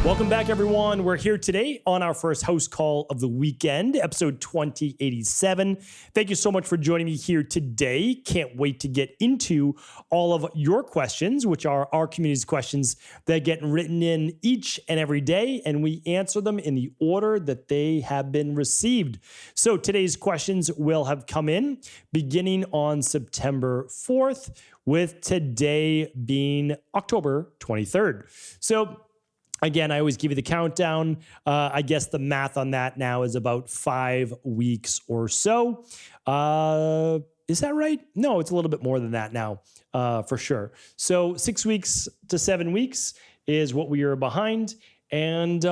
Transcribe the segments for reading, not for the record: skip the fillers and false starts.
Welcome back, everyone. We're here today on our first house call of the weekend, episode 2087. Thank you so much for joining me here today. Can't wait to get into all of your questions, which are our community's questions that get written in each and every day, and we answer them in the order that they have been received. So today's questions will have come in beginning on September 4th, with today being October 23rd. So again, I always give you the countdown. I guess the math on that now is about 5 weeks or so. Is that right? No, it's a little bit more than that now, for sure. So 6 weeks to 7 weeks is what we are behind. And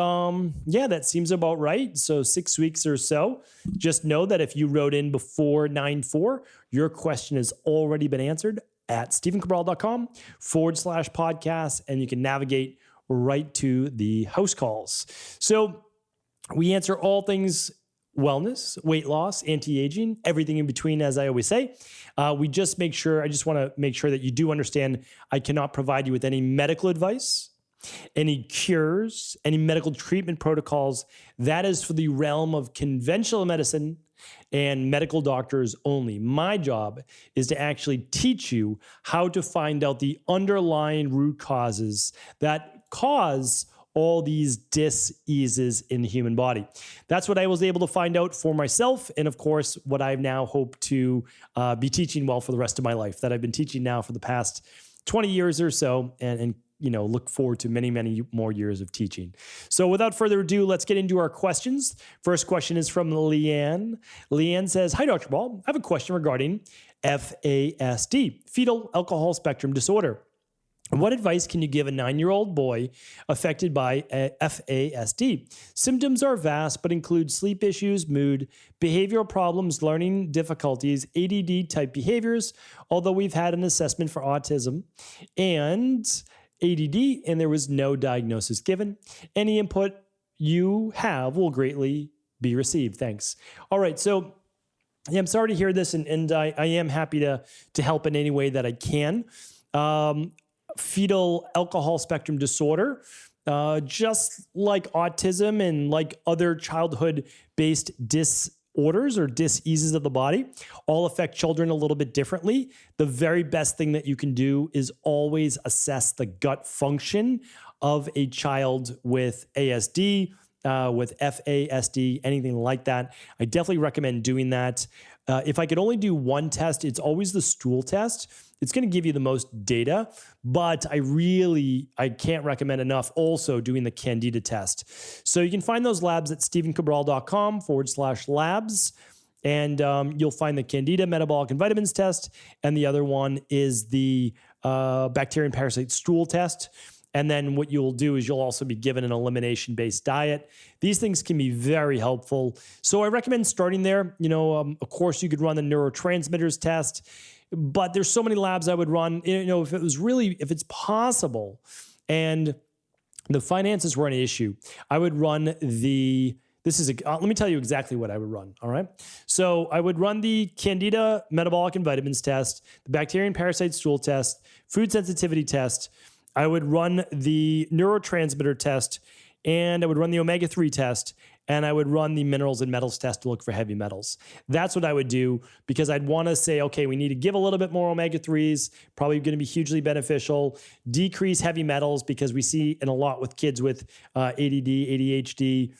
yeah, that seems about right. So 6 weeks or so. Just know that if you wrote in before 9/4, your question has already been answered at stephencabral.com/podcast, and you can navigate right to the house calls. So we answer all things wellness, weight loss, anti-aging, everything in between, as I always say. I just want to make sure that you do understand I cannot provide you with any medical advice, any cures, any medical treatment protocols. That is for the realm of conventional medicine and medical doctors only. My job is to actually teach you how to find out the underlying root causes that cause all these dis-eases in the human body. That's what I was able to find out for myself. And of course, what I now hope to be teaching well for the rest of my life, that I've been teaching now for the past 20 years or so, and look forward to many, many more years of teaching. So without further ado, let's get into our questions. First question is from Leanne. Leanne says, "Hi, Dr. Ball. I have a question regarding FASD, fetal alcohol spectrum disorder. What advice can you give a 9-year-old boy affected by FASD? Symptoms are vast, but include sleep issues, mood, behavioral problems, learning difficulties, ADD type behaviors, although we've had an assessment for autism and ADD, and there was no diagnosis given. Any input you have will greatly be received. Thanks." All right. So yeah, I'm sorry to hear this, and I am happy to help in any way that I can. Fetal alcohol spectrum disorder, just like autism and like other childhood-based disorders or diseases of the body, all affect children a little bit differently. The very best thing that you can do is always assess the gut function of a child with ASD, with FASD, anything like that. I definitely recommend doing that. If I could only do one test, it's always the stool test. It's going to give you the most data, but I can't recommend enough also doing the Candida test. So you can find those labs at stephencabral.com/labs, and you'll find the Candida metabolic and vitamins test, and the other one is the bacteria and parasite stool test. And then what you'll do is you'll also be given an elimination-based diet. These things can be very helpful. So I recommend starting there. Of course, you could run the neurotransmitters test, but there's so many labs I would run. If it's possible, and the finances were an issue, I would run let me tell you exactly what I would run. All right. So I would run the Candida metabolic and vitamins test, the bacteria and parasite stool test, food sensitivity test. I would run the neurotransmitter test, and I would run the omega-3 test, and I would run the minerals and metals test to look for heavy metals. That's what I would do, because I'd want to say, okay, we need to give a little bit more omega-3s, probably going to be hugely beneficial, decrease heavy metals, because we see in a lot with kids with ADD, ADHD,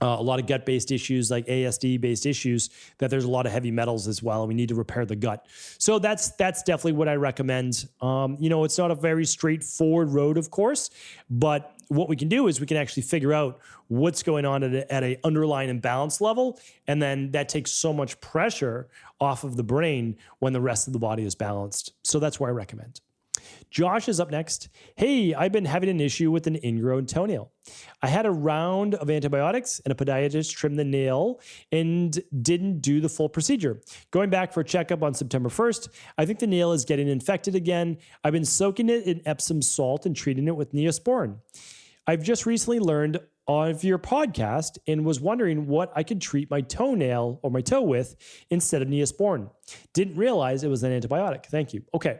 a lot of gut-based issues like ASD-based issues, that there's a lot of heavy metals as well. We need to repair the gut. So that's definitely what I recommend. It's not a very straightforward road, of course, but what we can do is we can actually figure out what's going on at a underlying imbalance level, and then that takes so much pressure off of the brain when the rest of the body is balanced. So that's where I recommend. Josh is up next. "Hey, I've been having an issue with an ingrown toenail. I had a round of antibiotics and a podiatrist trim the nail and didn't do the full procedure. Going back for a checkup on September 1st, I think the nail is getting infected again. I've been soaking it in Epsom salt and treating it with Neosporin. I've just recently learned of your podcast and was wondering what I could treat my toenail or my toe with instead of Neosporin. Didn't realize it was an antibiotic. Thank you." Okay.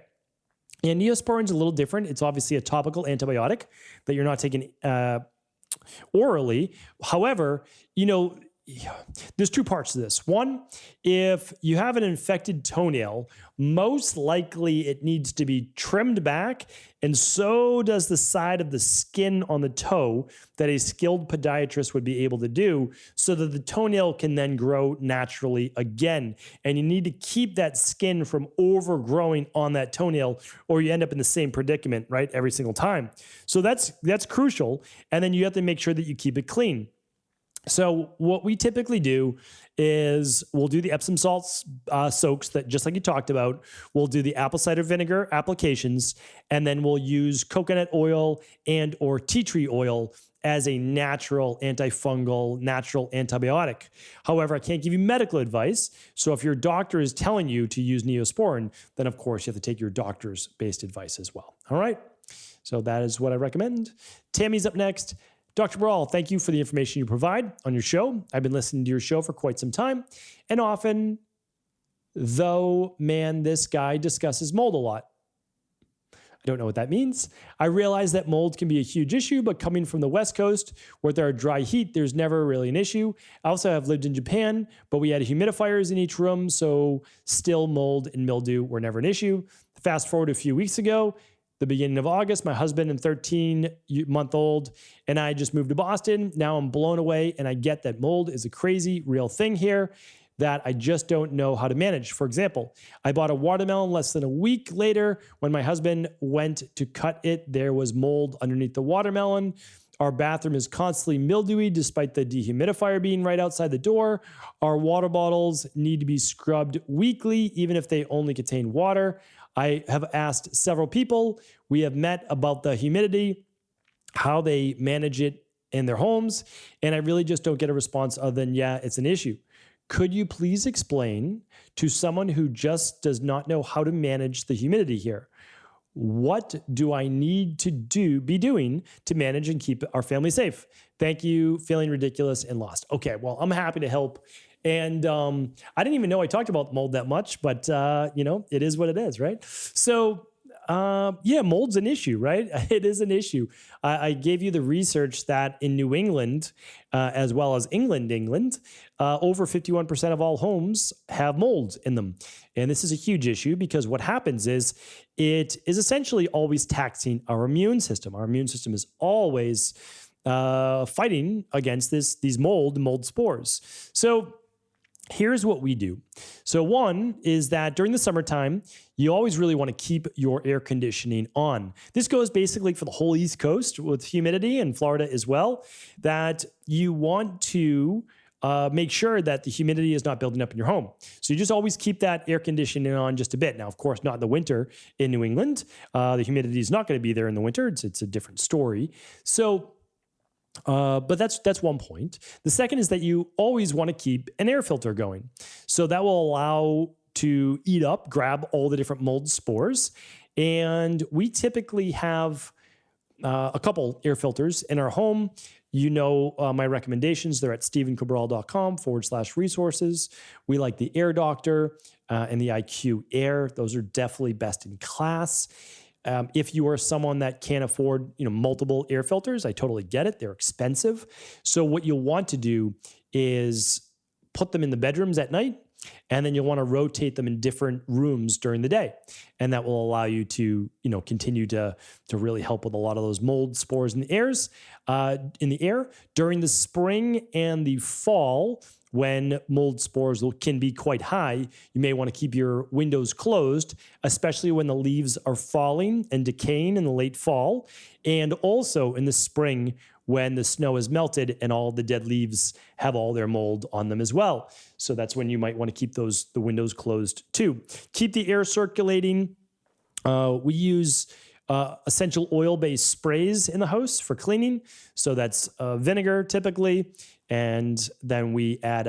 And Neosporin is a little different. It's obviously a topical antibiotic that you're not taking orally. However, there's two parts to this. One, if you have an infected toenail, most likely it needs to be trimmed back, and so does the side of the skin on the toe that a skilled podiatrist would be able to do so that the toenail can then grow naturally again. And you need to keep that skin from overgrowing on that toenail, or you end up in the same predicament, right, every single time. So that's crucial. And then you have to make sure that you keep it clean. So what we typically do is we'll do the Epsom salts soaks that, just like you talked about. We'll do the apple cider vinegar applications, and then we'll use coconut oil and or tea tree oil as a natural antifungal, natural antibiotic. However, I can't give you medical advice. So if your doctor is telling you to use Neosporin, then of course you have to take your doctor's based advice as well. All right. So that is what I recommend. Tammy's up next. Dr. Cabral, thank you for the information you provide on your show. I've been listening to your show for quite some time, and often, though, man, this guy discusses mold a lot. I don't know what that means. I realize that mold can be a huge issue, but coming from the West Coast where there are dry heat, there's never really an issue. I also have lived in Japan, but we had humidifiers in each room, so still mold and mildew were never an issue. Fast forward a few weeks ago, the beginning of August, my husband and 13-month-old and I just moved to Boston. Now I'm blown away, and I get that mold is a crazy real thing here that I just don't know how to manage. For example, I bought a watermelon less than a week later. When my husband went to cut it, there was mold underneath the watermelon. Our bathroom is constantly mildewy despite the dehumidifier being right outside the door. Our water bottles need to be scrubbed weekly, even if they only contain water. I have asked several people we have met about the humidity, how they manage it in their homes, and I really just don't get a response other than, yeah, it's an issue. Could you please explain to someone who just does not know how to manage the humidity here? What do I need to be doing to manage and keep our family safe? Thank you. Feeling ridiculous and lost. Okay, well, I'm happy to help. And I didn't even know I talked about mold that much, but it is what it is, right? So yeah, mold's an issue, right? It is an issue. I gave you the research that in New England, as well as England, over 51% of all homes have mold in them. And this is a huge issue because what happens is it is essentially always taxing our immune system. Our immune system is always fighting against these mold spores. So here's what we do. So one is that during the summertime, you always really want to keep your air conditioning on. This goes basically for the whole East Coast with humidity and Florida as well, that you want to make sure that the humidity is not building up in your home. So you just always keep that air conditioning on just a bit. Now, of course, not in the winter in New England. The humidity is not going to be there in the winter. It's a different story. So but that's one point. The second is that you always want to keep an air filter going. So that will allow to grab all the different mold spores. And we typically have a couple air filters in our home. My recommendations, they're at stephencabral.com/resources. We like the Air Doctor and the IQ Air. Those are definitely best in class. If you are someone that can't afford, multiple air filters, I totally get it. They're expensive. So what you'll want to do is put them in the bedrooms at night, and then you'll want to rotate them in different rooms during the day. And that will allow you to, continue to really help with a lot of those mold spores in the air. During the spring and the fall, when mold spores can be quite high, you may want to keep your windows closed, especially when the leaves are falling and decaying in the late fall, and also in the spring when the snow is melted and all the dead leaves have all their mold on them as well. So that's when you might want to keep the windows closed too. Keep the air circulating. We use essential oil-based sprays in the house for cleaning. So that's vinegar typically. And then we add,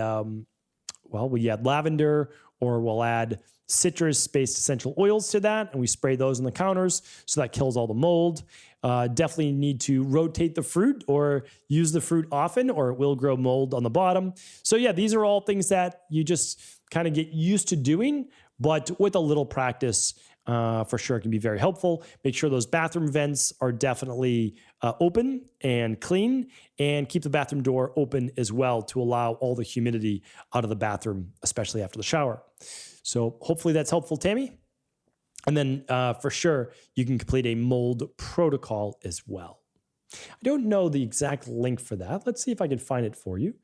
lavender, or we'll add citrus-based essential oils to that, and we spray those on the counters, so that kills all the mold. Definitely need to rotate the fruit or use the fruit often, or it will grow mold on the bottom. So yeah, these are all things that you just kind of get used to doing, but with a little practice, for sure, it can be very helpful. Make sure those bathroom vents are definitely open and clean, and keep the bathroom door open as well to allow all the humidity out of the bathroom, especially after the shower. So hopefully that's helpful, Tammy. And then for sure, you can complete a mold protocol as well. I don't know the exact link for that. Let's see if I can find it for you.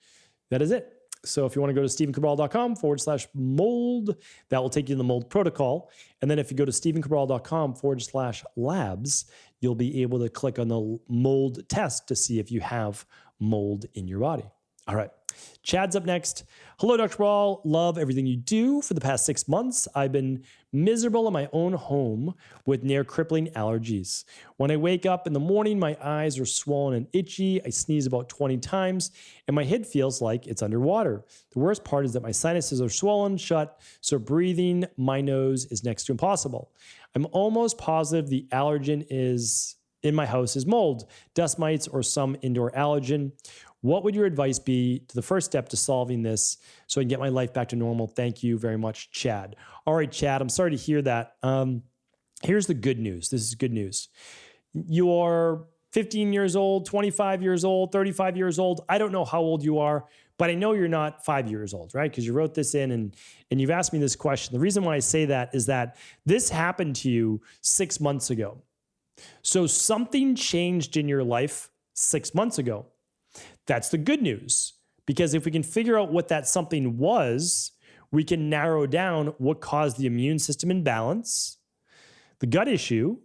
That is it. So if you want to go to stephencabral.com/mold, that will take you to the mold protocol. And then if you go to stephencabral.com/labs, you'll be able to click on the mold test to see if you have mold in your body. All right. Chad's up next. Hello, Dr. Cabral. Love everything you do. For the past 6 months, I've been miserable in my own home with near crippling allergies. When I wake up in the morning, my eyes are swollen and itchy. I sneeze about 20 times, and my head feels like it's underwater. The worst part is that my sinuses are swollen shut, so breathing my nose is next to impossible. I'm almost positive the allergen is in my house is mold, dust mites, or some indoor allergen. What would your advice be to the first step to solving this so I can get my life back to normal? Thank you very much, Chad. All right, Chad, I'm sorry to hear that. Here's the good news. This is good news. You are 15 years old, 25 years old, 35 years old. I don't know how old you are, but I know you're not 5 years old, right? Because you wrote this in and you've asked me this question. The reason why I say that is that this happened to you 6 months ago. So something changed in your life 6 months ago. That's the good news, because if we can figure out what that something was, we can narrow down what caused the immune system imbalance, the gut issue,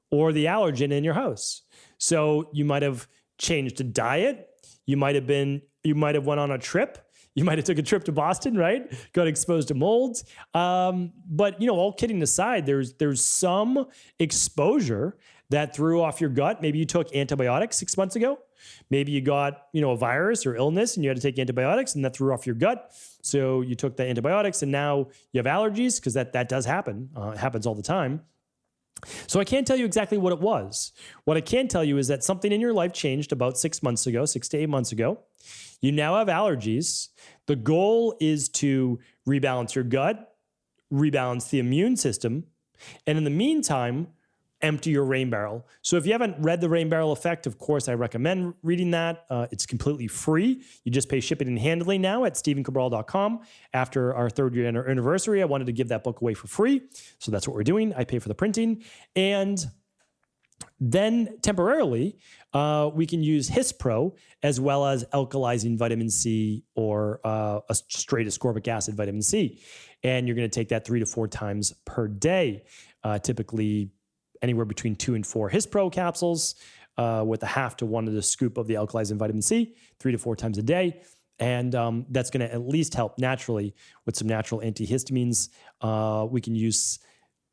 or the allergen in your house. So you might have changed a diet. You might have went on a trip. You might have took a trip to Boston, right? Got exposed to molds. But all kidding aside, there's some exposure that threw off your gut. Maybe you took antibiotics 6 months ago. Maybe you got, a virus or illness and you had to take antibiotics and that threw off your gut. So you took the antibiotics and now you have allergies, because that does happen. It happens all the time. So I can't tell you exactly what it was. What I can tell you is that something in your life changed about 6 months ago, 6 to 8 months ago. You now have allergies. The goal is to rebalance your gut, rebalance the immune system, and in the meantime, empty your rain barrel. So if you haven't read The Rain Barrel Effect, of course, I recommend reading that. It's completely free. You just pay shipping and handling now at stephencabral.com. After our 3rd year anniversary, I wanted to give that book away for free. So that's what we're doing. I pay for the printing. And then temporarily, we can use Hispro as well as alkalizing vitamin C or a straight ascorbic acid vitamin C. And you're going to take that 3 to 4 times per day, typically anywhere between 2 and 4 Hispro capsules with a half to 1 of the scoop of the alkalizing vitamin C, 3 to 4 times a day. And that's going to at least help naturally with some natural antihistamines. We can use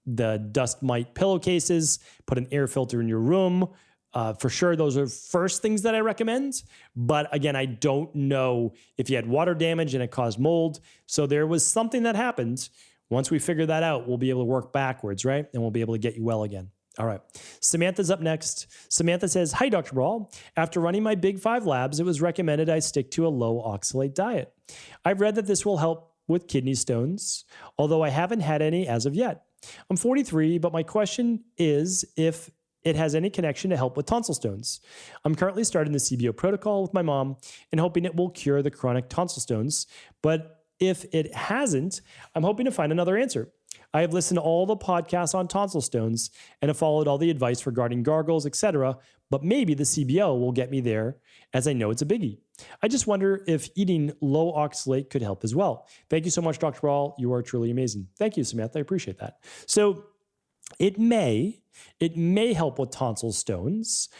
the dust mite pillowcases, put an air filter in your room. For sure, those are first things that I recommend. But again, I don't know if you had water damage and it caused mold. So there was something that happened. Once we figure that out, we'll be able to work backwards, right? And we'll be able to get you well again. All right. Samantha's up next. Samantha says, hi, Dr. Cabral. After running my Big 5 labs, it was recommended I stick to a low oxalate diet. I've read that this will help with kidney stones, although I haven't had any as of yet. I'm 43, but my question is if it has any connection to help with tonsil stones. I'm currently starting the CBO protocol with my mom and hoping it will cure the chronic tonsil stones. But if it hasn't, I'm hoping to find another answer. I have listened to all the podcasts on tonsil stones and have followed all the advice regarding gargles, etc., but maybe the CBO will get me there, as I know it's a biggie. I just wonder if eating low oxalate could help as well. Thank you so much, Dr. Cabral. You are truly amazing. Thank you, Samantha. I appreciate that. So it may help with tonsil stones.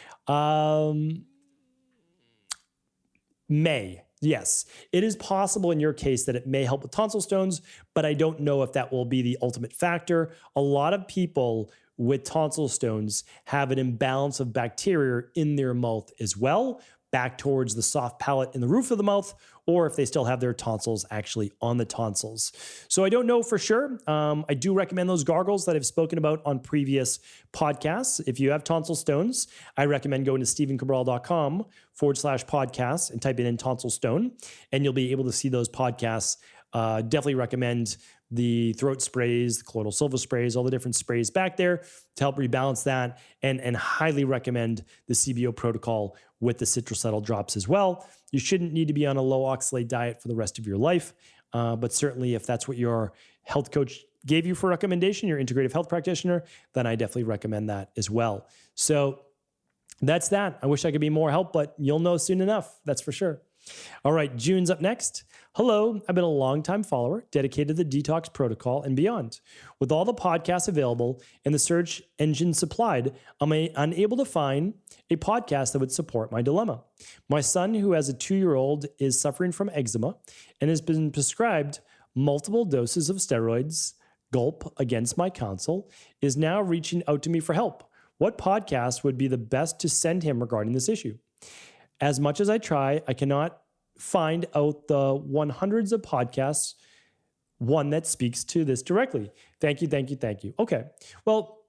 Yes, it is possible in your case that it may help with tonsil stones, but I don't know if that will be the ultimate factor. A lot of people with tonsil stones have an imbalance of bacteria in their mouth as well, back towards the soft palate in the roof of the mouth, or if they still have their tonsils actually on the tonsils. So I don't know for sure. I do recommend those gargles that I've spoken about on previous podcasts. If you have tonsil stones, I recommend going to stephencabral.com/podcasts and typing in tonsil stone, and you'll be able to see those podcasts Definitely recommend the throat sprays, the colloidal silver sprays, all the different sprays back there to help rebalance that, and highly recommend the CBO protocol with the citrusetol drops as well. You shouldn't need to be on a low oxalate diet for the rest of your life, but certainly if that's what your health coach gave you for recommendation, your integrative health practitioner, then I definitely recommend that as well. So that's that. I wish I could be more help, but you'll know soon enough. That's for sure. All right, June's up next. Hello, I've been a longtime follower, dedicated to the detox protocol and beyond. With all the podcasts available and the search engine supplied, I'm unable to find a podcast that would support my dilemma. My son, who has a 2-year-old, is suffering from eczema and has been prescribed multiple doses of steroids, gulp against my counsel, is now reaching out to me for help. What podcast would be the best to send him regarding this issue? As much as I try, I cannot find out the 100s of podcasts, one that speaks to this directly. Thank you, thank you, thank you. Okay, well,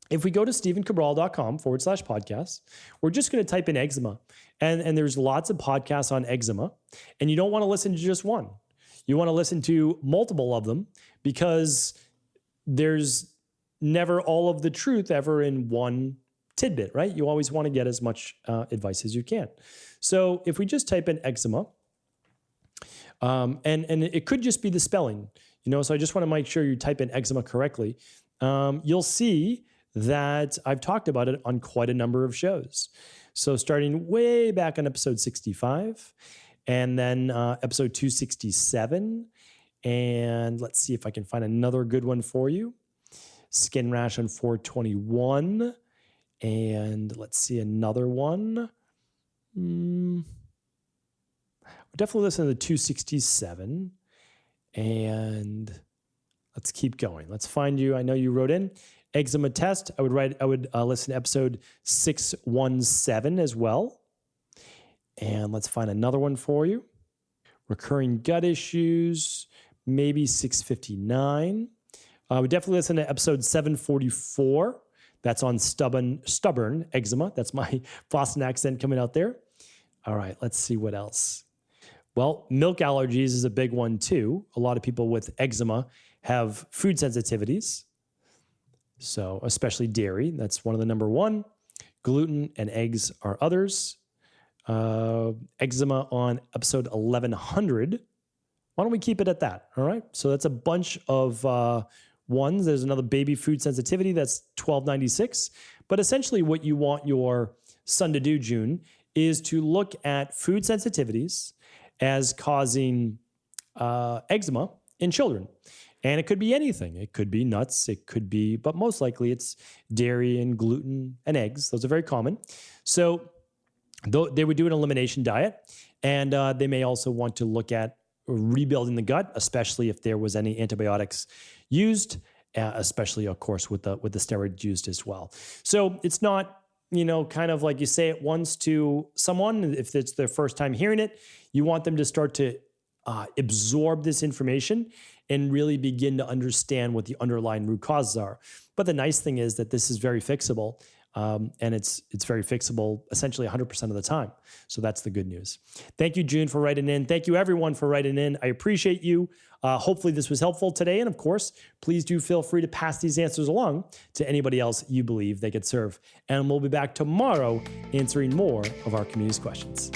if we go to stephencabral.com/podcasts, we're just going to type in eczema. And there's lots of podcasts on eczema. And you don't want to listen to just one. You want to listen to multiple of them because there's never all of the truth ever in one tidbit, right? You always want to get as much advice as you can. So if we just type in eczema, and it could just be the spelling, so I just want to make sure you type in eczema correctly. You'll see that I've talked about it on quite a number of shows. So starting way back on episode 65, and then episode 267, and let's see if I can find another good one for you. Skin rash on 421. And let's see another one. Definitely listen to the 267. And let's keep going. Let's find you. I know you wrote in eczema test. I would listen to episode 617 as well. And let's find another one for you. Recurring gut issues, maybe 659. I would definitely listen to episode 744. That's on stubborn eczema. That's my Boston accent coming out there. All right, let's see what else. Well, milk allergies is a big one too. A lot of people with eczema have food sensitivities. So especially dairy, that's one of the number one. Gluten and eggs are others. Eczema on episode 1100. Why don't we keep it at that? All right. So that's a bunch of ones. There's another baby food sensitivity. That's 1296. But essentially what you want your son to do, June, is to look at food sensitivities as causing eczema in children. And it could be anything. It could be nuts. It could be, but most likely it's dairy and gluten and eggs. Those are very common. So they would do an elimination diet. And they may also want to look at rebuilding the gut, especially if there was any antibiotics used, especially, of course, with the steroids used as well. So it's not, kind of like you say it once to someone, if it's their first time hearing it, you want them to start to absorb this information and really begin to understand what the underlying root causes are. But the nice thing is that this is very fixable. And it's very fixable essentially 100% of the time. So that's the good news. Thank you, June, for writing in. Thank you, everyone, for writing in. I appreciate you. Hopefully this was helpful today. And of course, please do feel free to pass these answers along to anybody else you believe they could serve. And we'll be back tomorrow answering more of our community's questions.